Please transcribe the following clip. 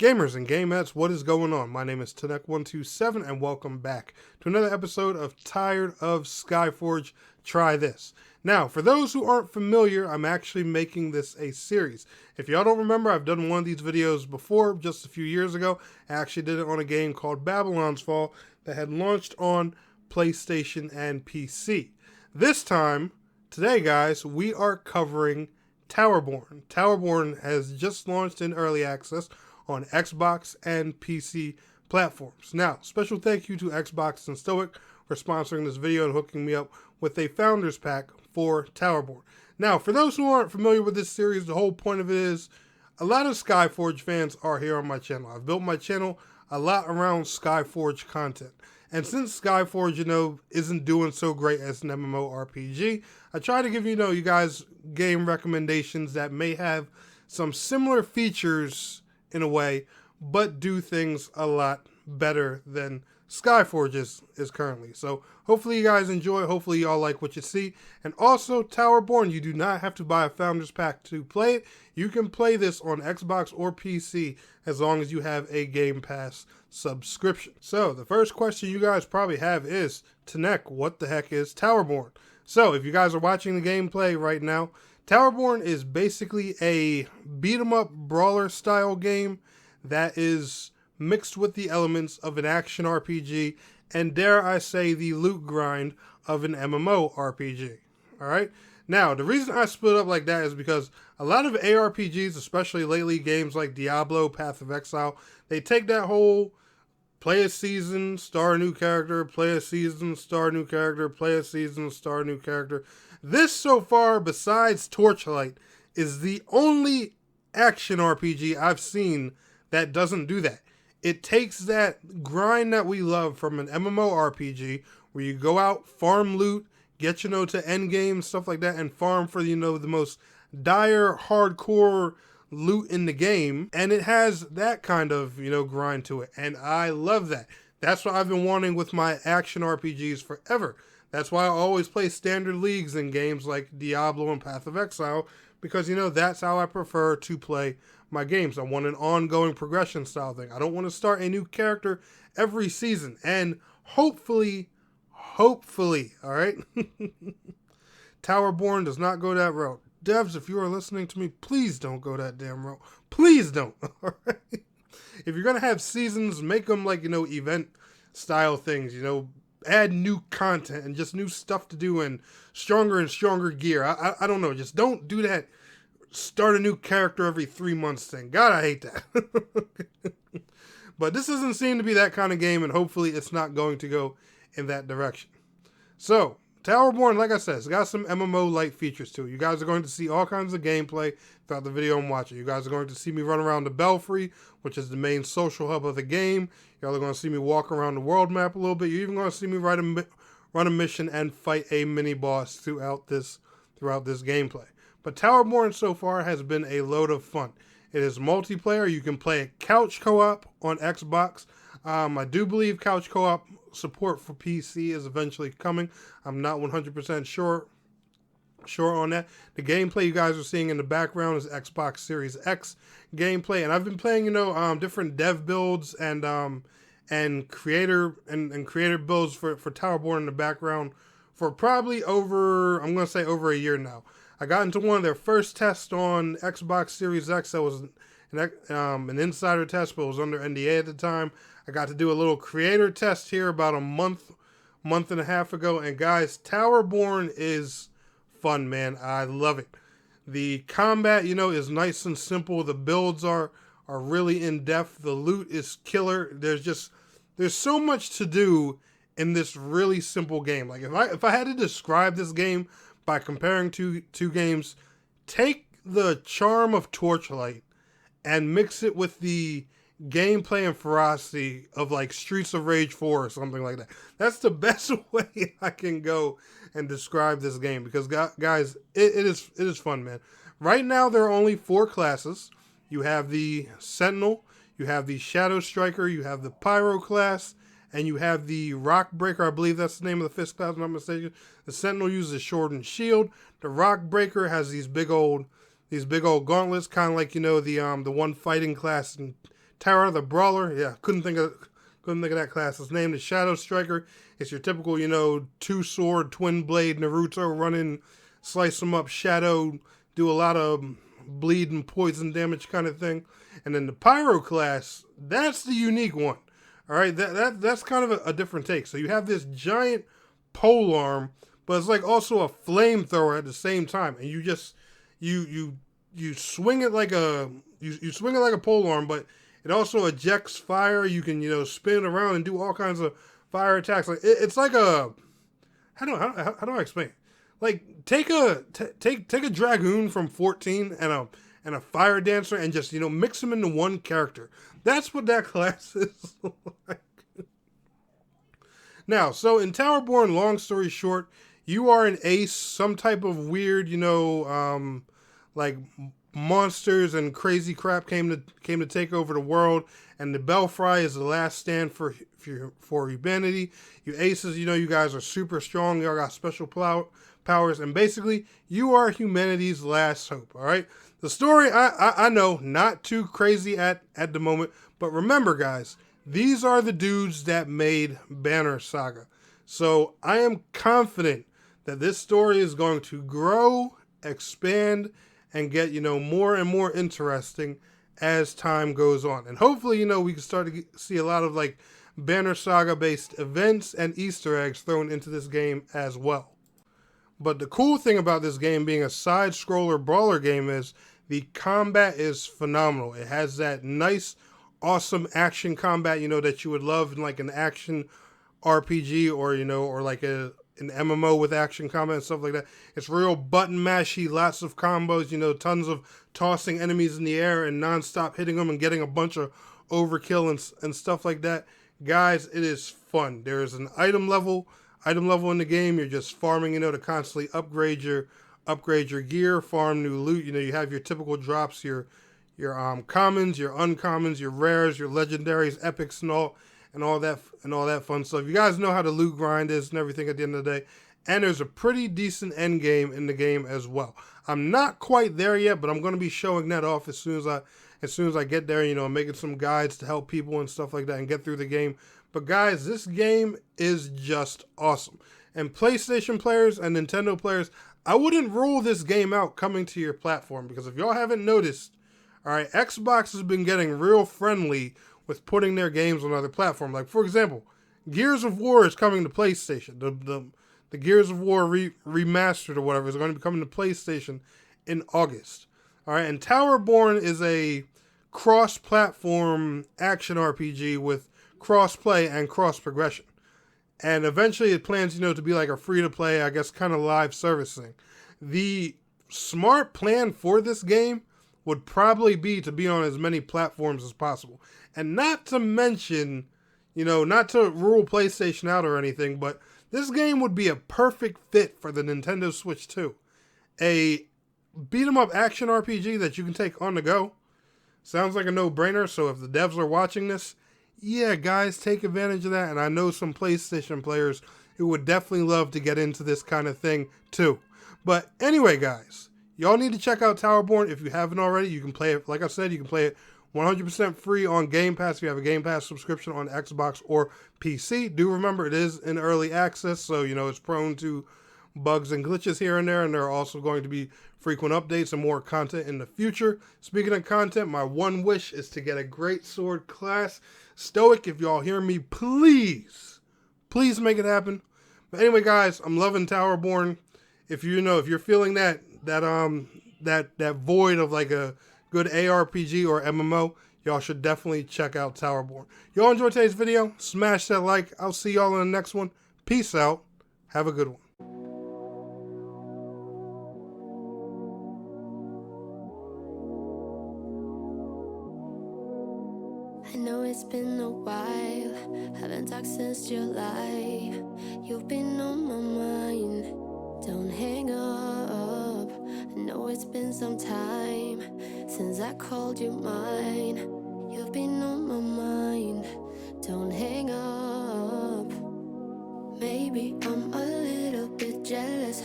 Gamers and gamettes, what is going on? My name is Tanek127 and welcome back to another episode of Tired of Skyforge, Try This. Now, for those who aren't familiar, I'm actually making this a series. If y'all don't remember, I've done one of these videos before, just a few years ago. I actually did it on a game called Babylon's Fall that had launched on PlayStation and PC. This time, today guys, we are covering Towerborne. Towerborne has just launched in early access on Xbox and PC platforms. Now, special thank you to Xbox and Stoic for sponsoring this video and hooking me up with a Founders Pack for Towerborne. Now, for those who aren't familiar with this series, the whole point of it is a lot of Skyforge fans are here on my channel. I've built my channel a lot around Skyforge content. And since Skyforge, isn't doing so great as an MMORPG, I try to give you guys game recommendations that may have some similar features in a way, but do things a lot better than Skyforge is currently. So hopefully you guys enjoy, hopefully y'all like what you see. And also, Towerborne, you do not have to buy a Founders Pack to play it. You can play this on Xbox or PC as long as you have a Game Pass subscription. So the first question you guys probably have is, Tanek, what the heck is Towerborne? So if you guys are watching the gameplay right now, Towerborne is basically a beat-em-up brawler style game that is mixed with the elements of an action RPG and, dare I say, the loot grind of an MMORPG. Alright? Now, the reason I split up like that is because a lot of ARPGs, especially lately, games like Diablo, Path of Exile, they take that whole play a season, star a new character, play a season, star a new character, play a season, star a new character. This, so far, besides Torchlight, is the only action RPG I've seen that doesn't do that. It takes that grind that we love from an MMORPG, where you go out, farm loot, get, to endgame, stuff like that, and farm for, the most dire, hardcore loot in the game, and it has that kind of, grind to it, and I love that. That's what I've been wanting with my action RPGs forever. That's why I always play standard leagues in games like Diablo and Path of Exile, because, that's how I prefer to play my games. I want an ongoing progression style thing. I don't want to start a new character every season, and hopefully, all right, Towerborne does not go that route. Devs, if you are listening to me, please don't go that damn route. Please don't, all right? If you're going to have seasons, make them like, event style things, add new content and just new stuff to do and stronger gear. I don't know. Just don't do that start a new character every 3 months thing. God, I hate that. But this doesn't seem to be that kind of game, and hopefully it's not going to go in that direction. So, Towerborne, like I said, it's got some MMO-like features to it. You guys are going to see all kinds of gameplay throughout the video I'm watching. You guys are going to see me run around the Belfry, which is the main social hub of the game. Y'all are going to see me walk around the world map a little bit. You're even going to see me run a mission and fight a mini-boss throughout this gameplay. But Towerborne so far has been a load of fun. It is multiplayer. You can play it couch co-op on Xbox. I do believe couch co-op support for PC is eventually coming. I'm not 100% sure on that. The gameplay you guys are seeing in the background is Xbox Series X gameplay, and I've been playing, different dev builds and creator builds for Towerborne in the background for probably over a year now. I got into one of their first tests on Xbox Series X. That was an insider test, but it was under NDA at the time. I got to do a little creator test here about a month and a half ago. And guys, Towerborne is fun, man. I love it. The combat, is nice and simple. The builds are really in depth. The loot is killer. There's so much to do in this really simple game. Like if I had to describe this game by comparing two games, take the charm of Torchlight and mix it with the gameplay and ferocity of like Streets of Rage 4 or something like that. That's the best way I can go and describe this game, because guys, it is fun, man. Right now there are only 4 classes. You have the Sentinel, you have the Shadow Striker, you have the Pyro class, and you have the Rock Breaker. I believe that's the name of the fifth class, if I'm not mistaken. The Sentinel uses a sword and shield. The Rock Breaker has these big old gauntlets, kind of like, the one fighting class in Tara the Brawler. Yeah, couldn't think of that class. His name is Shadow Striker. It's your typical, two sword, twin blade Naruto running, slice them up, shadow, do a lot of bleed and poison damage kind of thing. And then the Pyro class, that's the unique one. All right, that's kind of a different take. So you have this giant pole arm, but it's like also a flamethrower at the same time, and you just you swing it like you swing it like a pole arm, but it also ejects fire. You can spin it around and do all kinds of fire attacks. Like it's like a how do I explain it? Like take a dragoon from 14 and a fire dancer and just mix them into one character. That's what that class is like. Now, so in Towerborne, long story short, you are an ace, some type of weird, like monsters and crazy crap came to take over the world, and the Belfry is the last stand for humanity. You aces, you guys are super strong. You all got special powers, and basically, you are humanity's last hope. All right. The story, I know, not too crazy at the moment, but remember, guys, these are the dudes that made Banner Saga. So I am confident that this story is going to grow, expand, and get, more and more interesting as time goes on. And hopefully, we can start to see a lot of like Banner Saga based events and Easter eggs thrown into this game as well. But the cool thing about this game being a side scroller brawler game is the combat is phenomenal. It has that nice, awesome action combat, that you would love in like an action RPG or like an MMO with action combat and stuff like that. It's real button mashy, lots of combos, tons of tossing enemies in the air and nonstop hitting them and getting a bunch of overkill and stuff like that. Guys, it is fun. There is an item level in the game. You're just farming, to constantly upgrade your gear, farm new loot. You have your typical drops, your commons, your uncommons, your rares, your legendaries, epics, and all that fun stuff. You guys know how the loot grind is and everything at the end of the day. And there's a pretty decent end game in the game as well. I'm not quite there yet, but I'm going to be showing that off as soon as I get there. Making some guides to help people and stuff like that and get through the game. But guys, this game is just awesome. And PlayStation players and Nintendo players, I wouldn't rule this game out coming to your platform, because if y'all haven't noticed, all right, Xbox has been getting real friendly with putting their games on other platforms. Like, for example, Gears of War is coming to PlayStation. The Gears of War remastered or whatever is going to be coming to PlayStation in August. All right, and Towerborne is a cross-platform action RPG with cross-play and cross-progression. And eventually it plans, to be like a free-to-play, I guess, kind of live service thing. The smart plan for this game would probably be to be on as many platforms as possible. And not to mention, not to rule PlayStation out or anything, but this game would be a perfect fit for the Nintendo Switch 2. A beat-em-up action RPG that you can take on the go. Sounds like a no-brainer, so if the devs are watching this, yeah, guys, take advantage of that. And I know some PlayStation players who would definitely love to get into this kind of thing too. But anyway, guys, y'all need to check out Towerborne. If you haven't already, you can play it. Like I said, you can play it 100% free on Game Pass if you have a Game Pass subscription on Xbox or PC. Do remember, it is in early access, so, it's prone to bugs and glitches here and there, and there are also going to be frequent updates and more content in the future. Speaking of content, my one wish is to get a great sword class. Stoic, if y'all hear me, please make it happen. But anyway, guys, I'm loving Towerborne. If you're feeling that void of like a good ARPG or MMO, y'all should definitely check out Towerborne. Y'all enjoyed today's video? Smash that like. I'll see y'all in the next one. Peace out. Have a good one. I know it's been a while, haven't talked since July. You've been on my mind, don't hang up. I know it's been some time since I called you mine. You've been on my mind, don't hang up. Maybe I'm a little bit jealous.